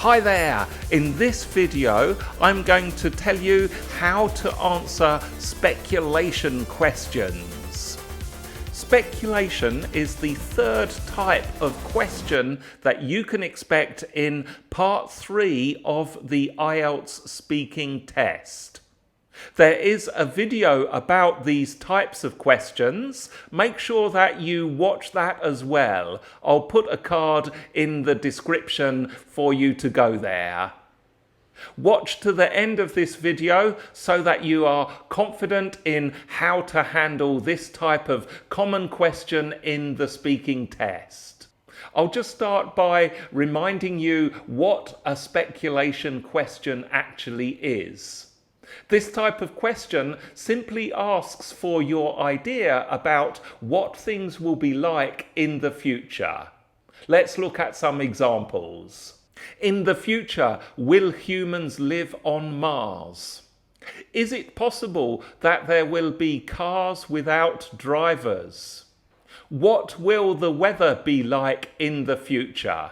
Hi there! In this video I'm going to tell you how to answer speculation questions. Speculation is the third type of question that you can expect in part 3 of the IELTS speaking test. There is a video about these types of questions. Make sure that you watch that as well. I'll put a card in the description for you to go there. Watch to the end of this video so that you are confident in how to handle this type of common question in the speaking test. I'll just start by reminding you what a speculation question actually is. This type of question simply asks for your idea about what things will be like in the future. Let's look at some examples. In the future, will humans live on Mars? Is it possible that there will be cars without drivers? What will the weather be like in the future?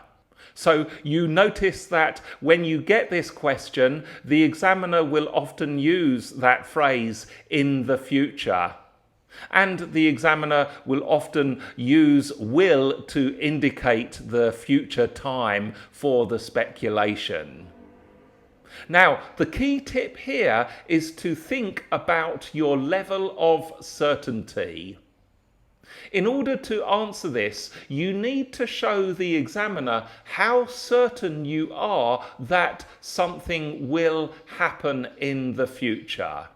So you notice that when you get this question, the examiner will often use that phrase, in the future. And the examiner will often use will to indicate the future time for the speculation. Now, the key tip here is to think about your level of certainty. In order to answer this, you need to show the examiner how certain you are that something will happen in the future.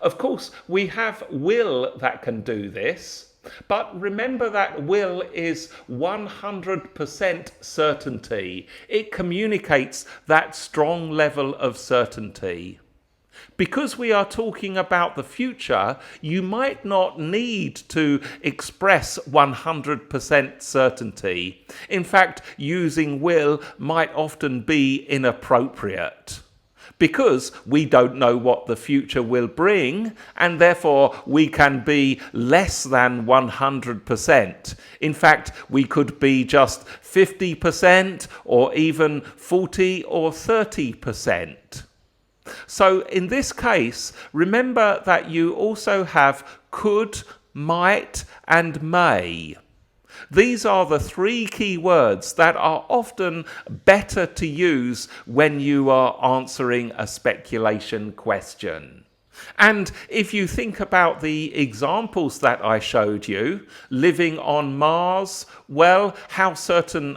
Of course, we have will that can do this, but remember that will is 100% certainty. It communicates that strong level of certainty. Because we are talking about the future, you might not need to express 100% certainty. In fact, using will might often be inappropriate. Because we don't know what the future will bring, and therefore we can be less than 100%. In fact, we could be just 50% or even 40 or 30%. So in this case, remember that you also have could, might, and may. These are the three key words that are often better to use when you are answering a speculation question. And if you think about the examples that I showed you, living on Mars, well, how certain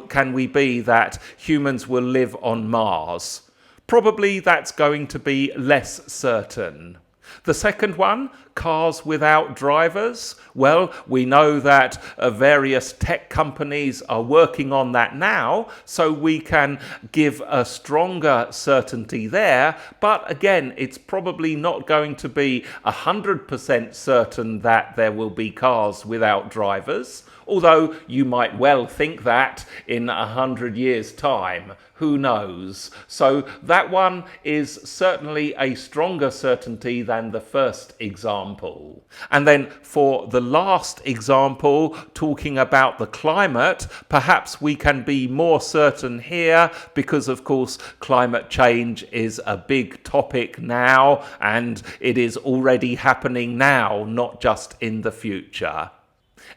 can we be that humans will live on Mars? Probably that's going to be less certain. The second one, cars without drivers. Well, we know that various tech companies are working on that now, so we can give a stronger certainty there. But again, it's probably not going to be 100% certain that there will be cars without drivers, although you might well think that in 100 years' time. Who knows? So that one is certainly a stronger certainty than the first example. And then for the last example, talking about the climate, perhaps we can be more certain here because, of course, climate change is a big topic now, and it is already happening now, not just in the future.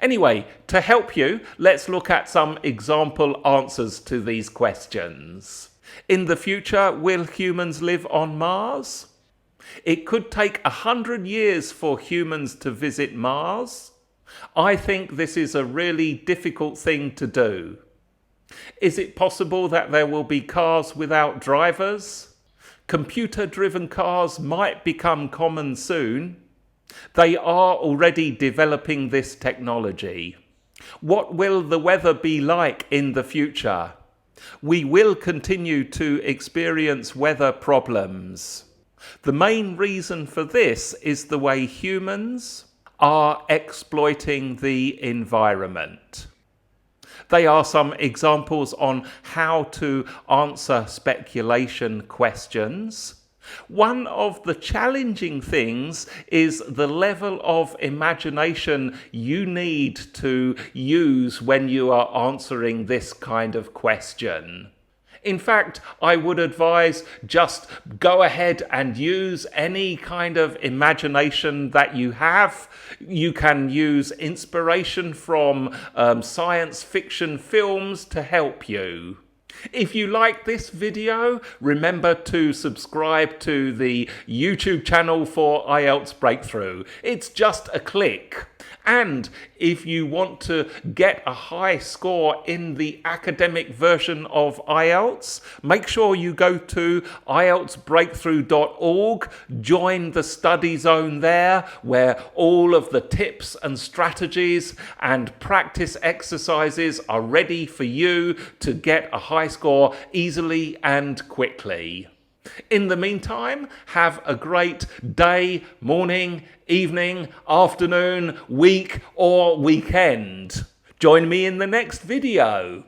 Anyway, to help you, let's look at some example answers to these questions. In the future, will humans live on Mars? It could take 100 years for humans to visit Mars. I think this is a really difficult thing to do. Is it possible that there will be cars without drivers? Computer-driven cars might become common soon. They are already developing this technology. What will the weather be like in the future? We will continue to experience weather problems. The main reason for this is the way humans are exploiting the environment. They are some examples on how to answer speculation questions. One of the challenging things is the level of imagination you need to use when you are answering this kind of question. In fact, I would advise just go ahead and use any kind of imagination that you have. You can use inspiration from science fiction films to help you. If you like this video, remember to subscribe to the YouTube channel for IELTS Breakthrough. It's just a click. And if you want to get a high score in the academic version of IELTS, make sure you go to IELTSBreakthrough.org, join the study zone there, where all of the tips and strategies and practice exercises are ready for you to get a high score easily and quickly. In the meantime, have a great day, morning, evening, afternoon, week, or weekend. Join me in the next video.